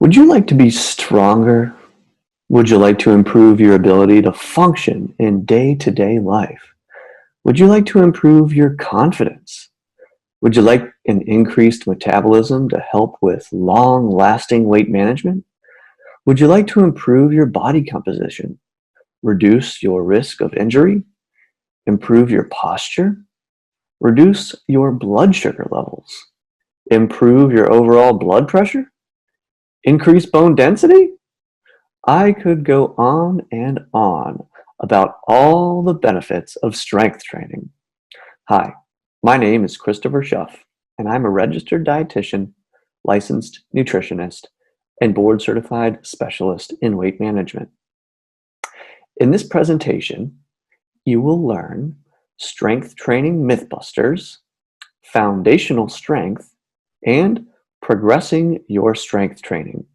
Would you like to be stronger? Would you like to improve your ability to function in day-to-day life? Would you like to improve your confidence? Would you like an increased metabolism to help with long-lasting weight management? Would you like to improve your body composition, reduce your risk of injury, improve your posture, reduce your blood sugar levels, improve your overall blood pressure, increase bone density? I could go on and on about all the benefits of strength training. Hi, my name is Christopher Schuff, and I'm a registered dietitian, licensed nutritionist, and board certified specialist in weight management. In this presentation, you will learn strength training mythbusters, foundational strength, and progressing your strength training.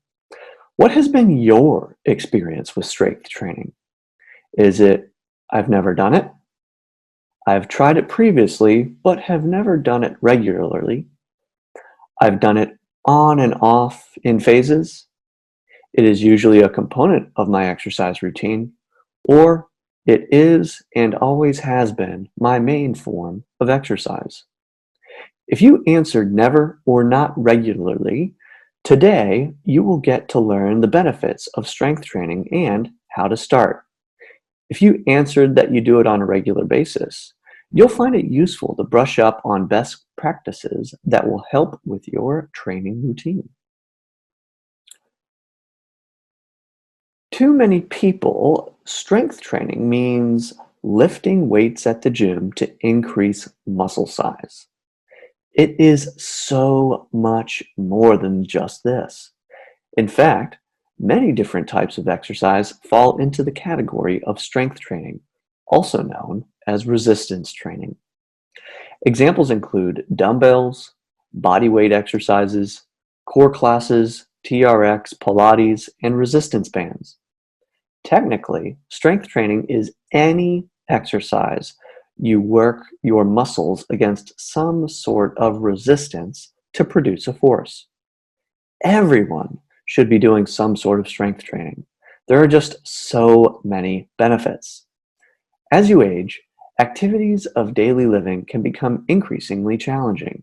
What has been your experience with strength training? Is it, I've never done it? I've tried it previously, but have never done it regularly. I've done it on and off in phases. It is usually a component of my exercise routine, or it is and always has been my main form of exercise. If you answered never or not regularly, today you will get to learn the benefits of strength training and how to start. If you answered that you do it on a regular basis, you'll find it useful to brush up on best practices that will help with your training routine. Too many people, strength training means lifting weights at the gym to increase muscle size. It is so much more than just this. In fact, many different types of exercise fall into the category of strength training, also known as resistance training. Examples include dumbbells, body weight exercises, core classes, TRX, Pilates, and resistance bands. Technically, strength training is any exercise you work your muscles against some sort of resistance to produce a force. Everyone should be doing some sort of strength training. There are just so many benefits. As you age, activities of daily living can become increasingly challenging.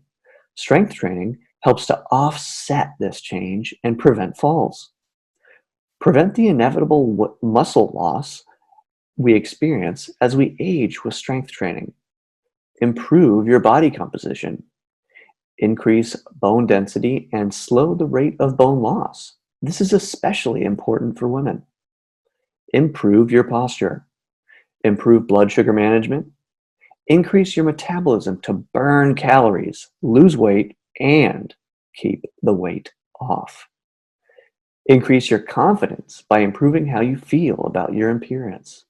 Strength training helps to offset this change and prevent falls. Prevent the inevitable muscle loss we experience as we age with strength training. Improve your body composition. Increase bone density and slow the rate of bone loss. This is especially important for women. Improve your posture. Improve blood sugar management. Increase your metabolism to burn calories, lose weight, and keep the weight off. Increase your confidence by improving how you feel about your appearance.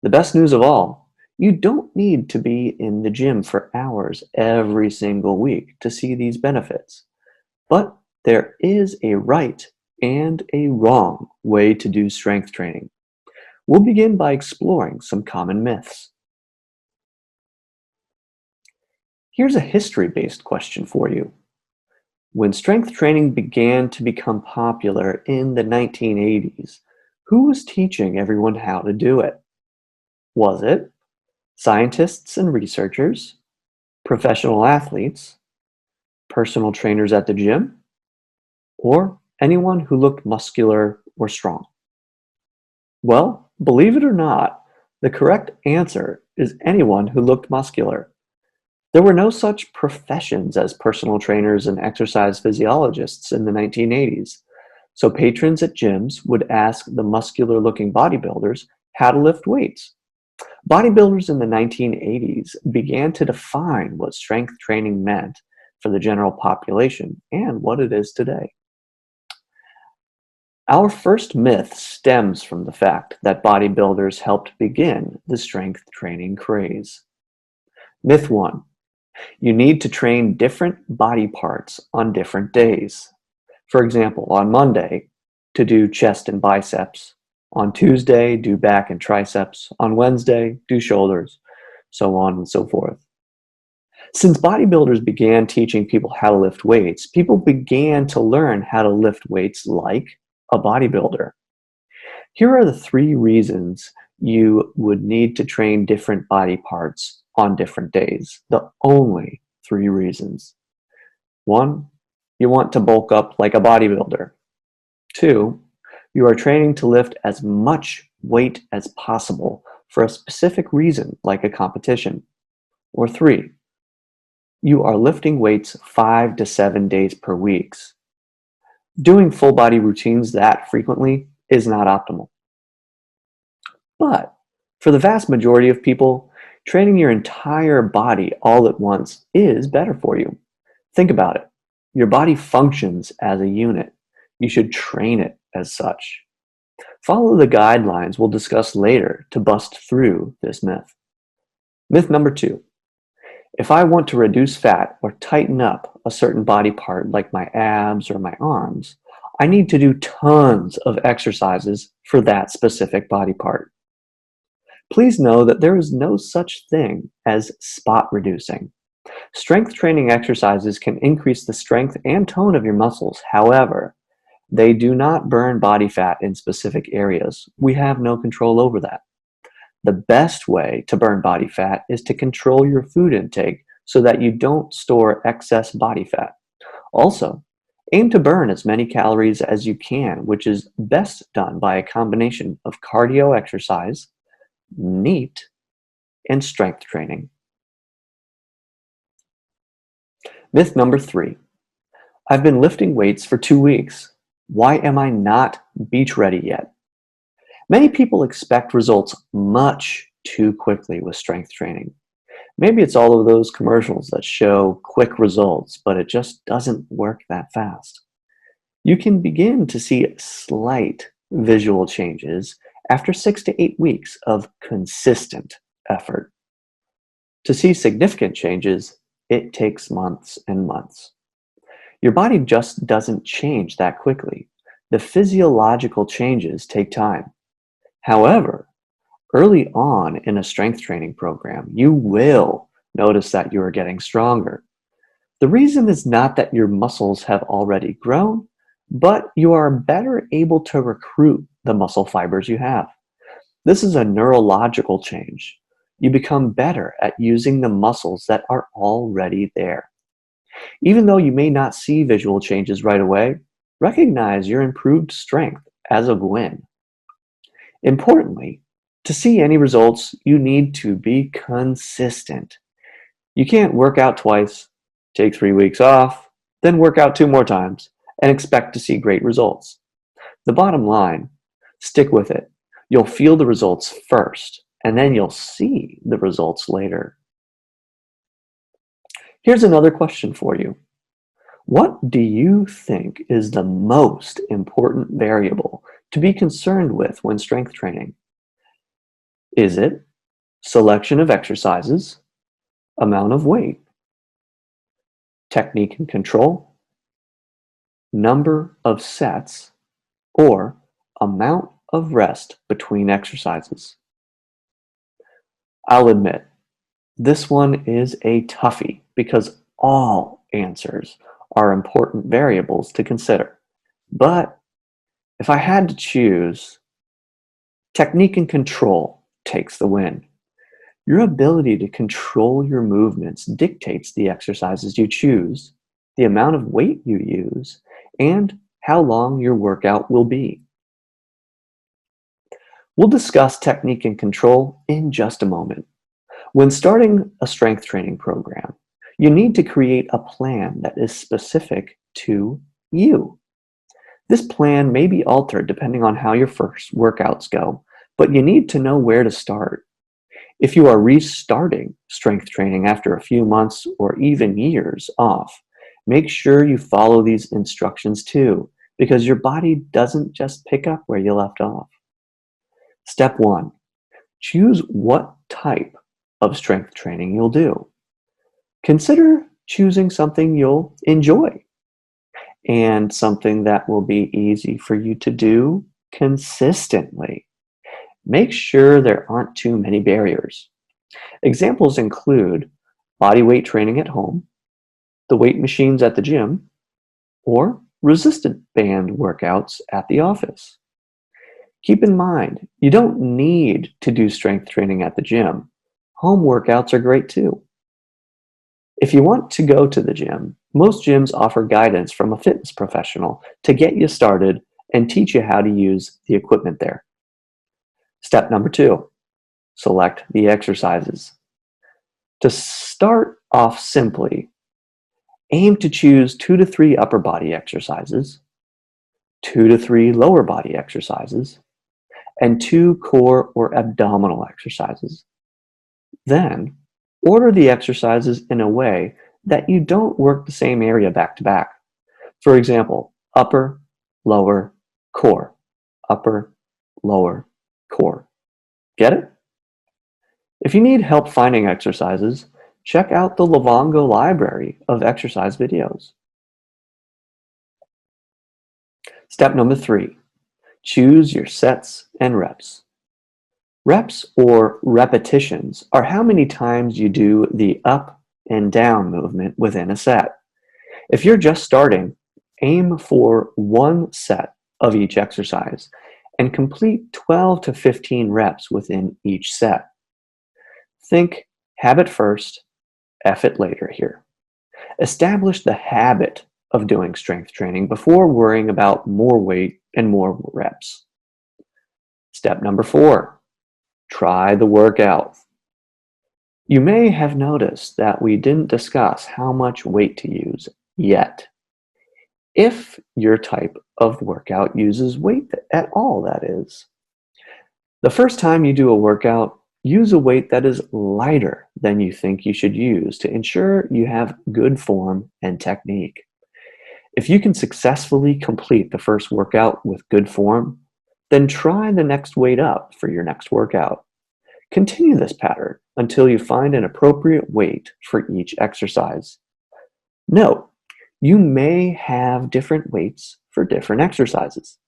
The best news of all, you don't need to be in the gym for hours every single week to see these benefits. But there is a right and a wrong way to do strength training. We'll begin by exploring some common myths. Here's a history-based question for you. When strength training began to become popular in the 1980s, who was teaching everyone how to do it? Was it scientists and researchers, professional athletes, personal trainers at the gym, or anyone who looked muscular or strong? Well, believe it or not, the correct answer is anyone who looked muscular. There were no such professions as personal trainers and exercise physiologists in the 1980s, so patrons at gyms would ask the muscular-looking bodybuilders how to lift weights. Bodybuilders in the 1980s began to define what strength training meant for the general population and what it is today. Our first myth stems from the fact that bodybuilders helped begin the strength training craze. Myth 1. You need to train different body parts on different days. For example, on Monday, to do chest and biceps. On Tuesday, do back and triceps. On Wednesday, do shoulders, so on and so forth. Since bodybuilders began teaching people how to lift weights, people began to learn how to lift weights like a bodybuilder. Here are the three reasons you would need to train different body parts on different days. The only three reasons. One, you want to bulk up like a bodybuilder. Two, you are training to lift as much weight as possible for a specific reason, like a competition. Or three, you are lifting weights 5 to 7 days per week. Doing full body routines that frequently is not optimal. But for the vast majority of people, training your entire body all at once is better for you. Think about it. Your body functions as a unit. You should train it as such. Follow the guidelines we'll discuss later to bust through this myth. Myth number 2. If I want to reduce fat or tighten up a certain body part like my abs or my arms, I need to do tons of exercises for that specific body part. Please know that there is no such thing as spot reducing. Strength training exercises can increase the strength and tone of your muscles. However, they do not burn body fat in specific areas. We have no control over that. The best way to burn body fat is to control your food intake so that you don't store excess body fat. Also, aim to burn as many calories as you can, which is best done by a combination of cardio exercise, NEAT, and strength training. Myth number 3. I've been lifting weights for 2 weeks. Why am I not beach ready yet? Many people expect results much too quickly with strength training. Maybe it's all of those commercials that show quick results, but it just doesn't work that fast. You can begin to see slight visual changes after 6 to 8 weeks of consistent effort. To see significant changes, it takes months and months. Your body just doesn't change that quickly. The physiological changes take time. However, early on in a strength training program, you will notice that you are getting stronger. The reason is not that your muscles have already grown, but you are better able to recruit the muscle fibers you have. This is a neurological change. You become better at using the muscles that are already there. Even though you may not see visual changes right away, recognize your improved strength as a win. Importantly, to see any results, you need to be consistent. You can't work out twice, take 3 weeks off, then work out 2 more times, and expect to see great results. The bottom line, stick with it. You'll feel the results first, and then you'll see the results later. Here's another question for you. What do you think is the most important variable to be concerned with when strength training? Is it selection of exercises, amount of weight, technique and control, number of sets, or amount of rest between exercises? I'll admit, this one is a toughie because all answers are important variables to consider. But if I had to choose, technique and control takes the win. Your ability to control your movements dictates the exercises you choose, the amount of weight you use, and how long your workout will be. We'll discuss technique and control in just a moment. When starting a strength training program, you need to create a plan that is specific to you. This plan may be altered depending on how your first workouts go, but you need to know where to start. If you are restarting strength training after a few months or even years off, make sure you follow these instructions too, because your body doesn't just pick up where you left off. Step 1, choose what type of strength training you'll do. Consider choosing something you'll enjoy and something that will be easy for you to do consistently. Make sure there aren't too many barriers. Examples include body weight training at home, the weight machines at the gym, or resistant band workouts at the office. Keep in mind, you don't need to do strength training at the gym. Home workouts are great too. If you want to go to the gym, most gyms offer guidance from a fitness professional to get you started and teach you how to use the equipment there. Step number 2, select the exercises. To start off simply, aim to choose 2 to 3 upper body exercises, 2 to 3 lower body exercises, and 2 core or abdominal exercises. Then, order the exercises in a way that you don't work the same area back to back. For example, upper, lower, core, upper, lower, core. Get it? If you need help finding exercises, check out the Livongo library of exercise videos. Step number 3, choose your sets and reps. Reps or repetitions are how many times you do the up and down movement within a set. If you're just starting, aim for 1 set of each exercise and complete 12 to 15 reps within each set. Think habit first, effort later here. Establish the habit of doing strength training before worrying about more weight and more reps. Step number 4, try the workout. You may have noticed that we didn't discuss how much weight to use yet. If your type of workout uses weight at all, that is. The first time you do a workout, use a weight that is lighter than you think you should use to ensure you have good form and technique. If you can successfully complete the first workout with good form, then try the next weight up for your next workout. Continue this pattern until you find an appropriate weight for each exercise. Note, you may have different weights for different exercises.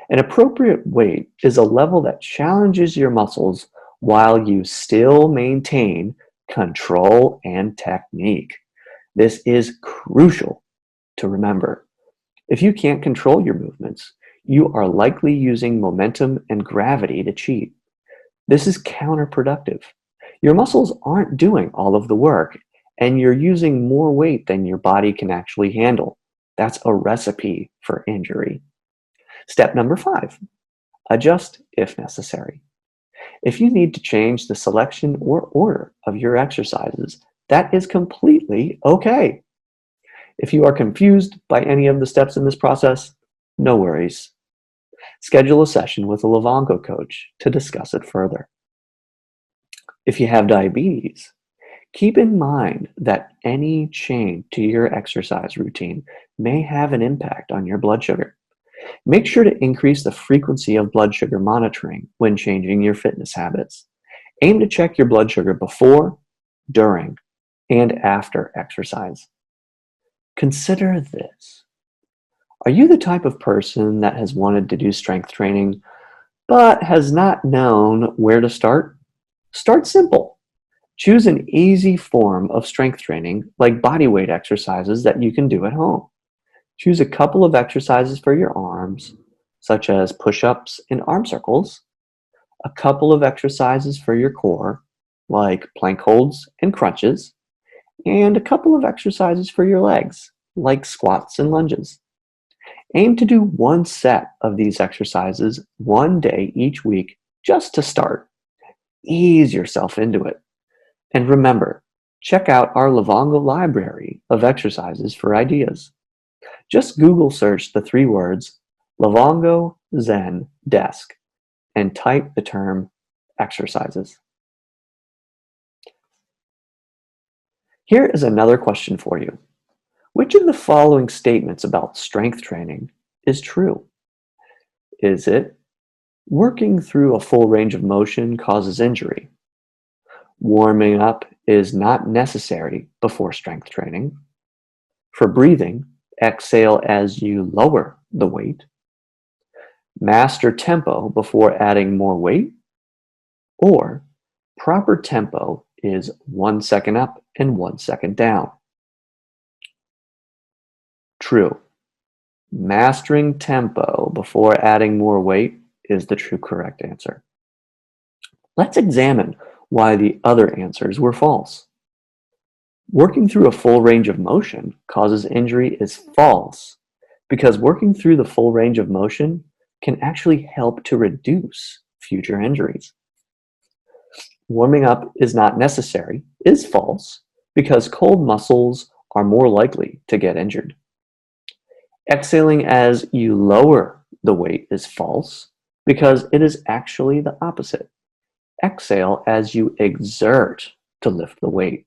An appropriate weight is a level that challenges your muscles while you still maintain control and technique. This is crucial to remember. If you can't control your movements, you are likely using momentum and gravity to cheat. This is counterproductive. Your muscles aren't doing all of the work, and you're using more weight than your body can actually handle. That's a recipe for injury. Step number 5, adjust if necessary. If you need to change the selection or order of your exercises, that is completely okay. If you are confused by any of the steps in this process, no worries. Schedule a session with a Livongo coach to discuss it further. If you have diabetes, keep in mind that any change to your exercise routine may have an impact on your blood sugar. Make sure to increase the frequency of blood sugar monitoring when changing your fitness habits. Aim to check your blood sugar before, during, and after exercise. Consider this. Are you the type of person that has wanted to do strength training but has not known where to start? Start simple. Choose an easy form of strength training like body weight exercises that you can do at home. Choose a couple of exercises for your arms, such as push-ups and arm circles, a couple of exercises for your core, like plank holds and crunches, and a couple of exercises for your legs, like squats and lunges. Aim to do 1 set of these exercises 1 day each week just to start. Ease yourself into it. And remember, check out our Livongo library of exercises for ideas. Just Google search the 3 words Livongo Zen Desk and type the term exercises. Here is another question for you. Which of the following statements about strength training is true? Is it working through a full range of motion causes injury? Warming up is not necessary before strength training. For breathing, exhale as you lower the weight. Master tempo before adding more weight. Or proper tempo is 1 second up and 1 second down. True. Mastering tempo before adding more weight is the true correct answer. Let's examine why the other answers were false. Working through a full range of motion causes injury is false because working through the full range of motion can actually help to reduce future injuries. Warming up is not necessary is false because cold muscles are more likely to get injured. Exhaling as you lower the weight is false because it is actually the opposite. Exhale as you exert to lift the weight.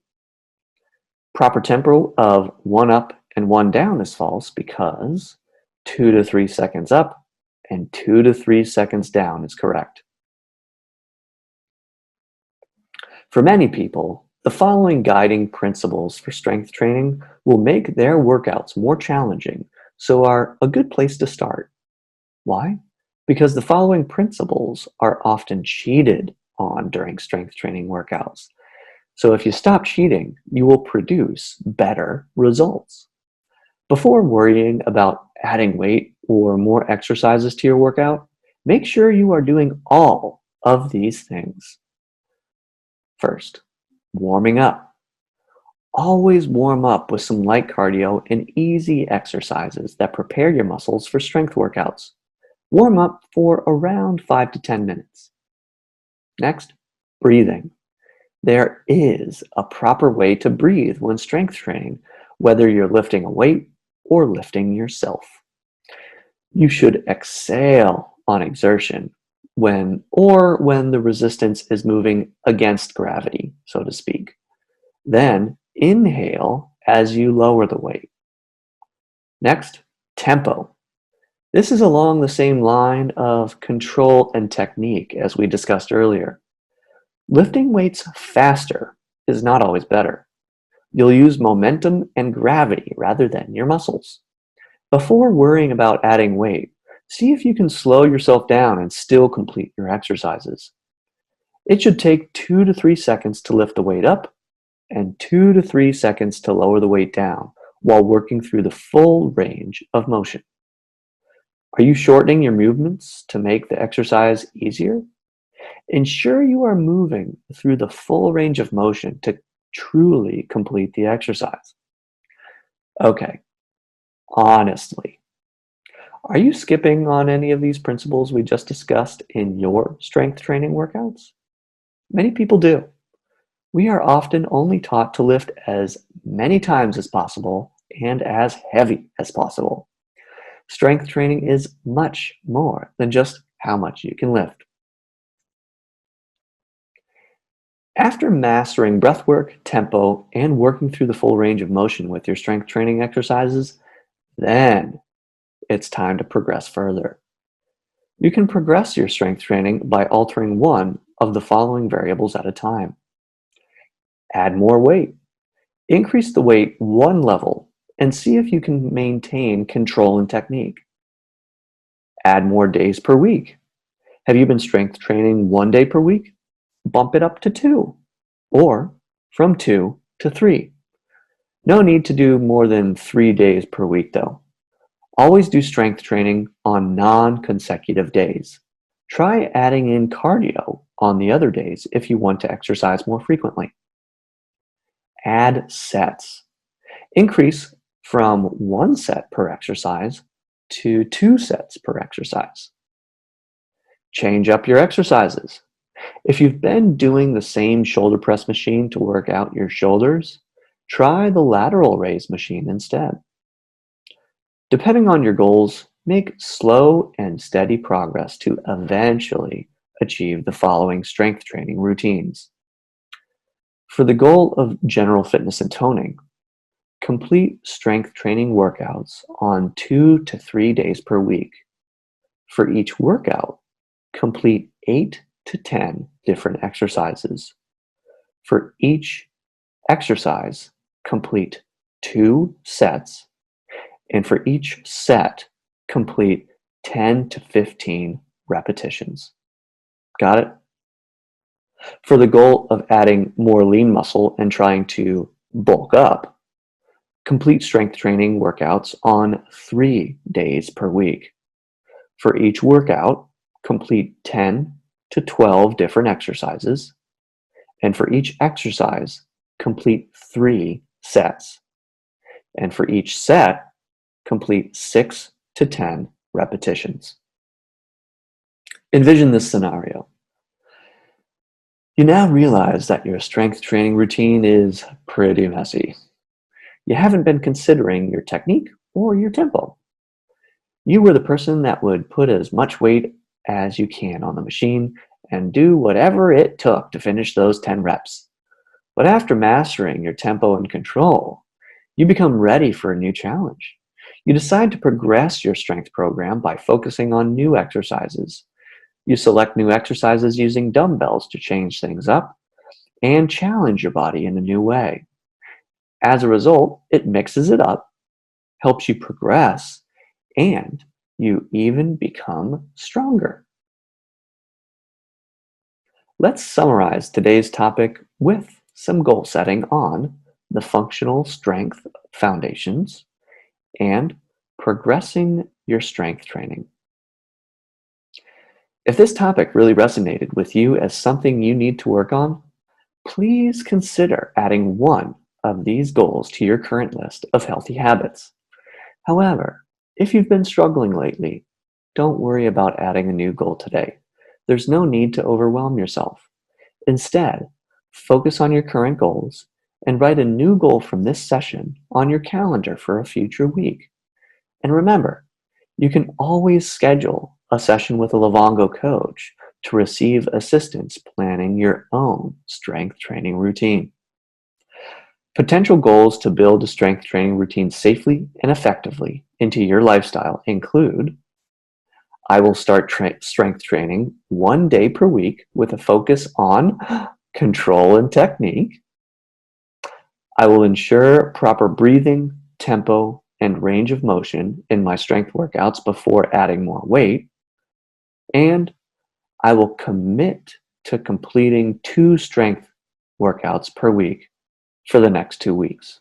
Proper tempo of 1 up and 1 down is false because 2 to 3 seconds up and 2 to 3 seconds down is correct. For many people, the following guiding principles for strength training will make their workouts more challenging, so are a good place to start. Why? Because the following principles are often cheated on during strength training workouts. So if you stop cheating, you will produce better results. Before worrying about adding weight or more exercises to your workout, make sure you are doing all of these things. First, warming up. Always warm up with some light cardio and easy exercises that prepare your muscles for strength workouts. Warm up for around 5 to 10 minutes. Next, breathing. There is a proper way to breathe when strength training, whether you're lifting a weight or lifting yourself. You should exhale on exertion when the resistance is moving against gravity, so to speak. Then inhale as you lower the weight. Next, tempo. This is along the same line of control and technique as we discussed earlier. Lifting weights faster is not always better. You'll use momentum and gravity rather than your muscles. Before worrying about adding weight, see if you can slow yourself down and still complete your exercises. It should take 2 to 3 seconds to lift the weight up and 2 to 3 seconds to lower the weight down while working through the full range of motion. Are you shortening your movements to make the exercise easier? Ensure you are moving through the full range of motion to truly complete the exercise. Okay, honestly, are you skipping on any of these principles we just discussed in your strength training workouts? Many people do. We are often only taught to lift as many times as possible and as heavy as possible. Strength training is much more than just how much you can lift. After mastering breathwork, tempo, and working through the full range of motion with your strength training exercises, then it's time to progress further. You can progress your strength training by altering one of the following variables at a time. Add more weight. Increase the weight one level and see if you can maintain control and technique. Add more days per week. Have you been strength training 1 day per week? Bump it up to 2, or from 2 to 3. No need to do more than 3 days per week though. Always do strength training on non-consecutive days. Try adding in cardio on the other days if you want to exercise more frequently. Add sets. Increase from 1 set per exercise to 2 sets per exercise. Change up your exercises. If you've been doing the same shoulder press machine to work out your shoulders, try the lateral raise machine instead. Depending on your goals, make slow and steady progress to eventually achieve the following strength training routines. For the goal of general fitness and toning, complete strength training workouts on 2 to 3 days per week. For each workout, complete 8 to 10 different exercises. For each exercise, complete 2 sets. And for each set, complete 10 to 15 repetitions. Got it? For the goal of adding more lean muscle and trying to bulk up, complete strength training workouts on 3 days per week. For each workout, complete 10 to 12 different exercises, and for each exercise, complete 3 sets. And for each set, complete 6 to 10 repetitions. Envision this scenario. You now realize that your strength training routine is pretty messy. You haven't been considering your technique or your tempo. You were the person that would put as much weight as you can on the machine and do whatever it took to finish those 10 reps. But after mastering your tempo and control, you become ready for a new challenge. You decide to progress your strength program by focusing on new exercises. You select new exercises using dumbbells to change things up and challenge your body in a new way. As a result, it mixes it up, helps you progress, and you even become stronger. Let's summarize today's topic with some goal setting on the functional strength foundations and progressing your strength training. If this topic really resonated with you as something you need to work on, please consider adding one of these goals to your current list of healthy habits. However, if you've been struggling lately, don't worry about adding a new goal today. There's no need to overwhelm yourself. Instead, focus on your current goals and write a new goal from this session on your calendar for a future week. And remember, you can always schedule a session with a Livongo coach to receive assistance planning your own strength training routine. Potential goals to build a strength training routine safely and effectively into your lifestyle include: I will start strength training 1 day per week with a focus on control and technique. I will ensure proper breathing, tempo, and range of motion in my strength workouts before adding more weight. And I will commit to completing 2 strength workouts per week for the next 2 weeks.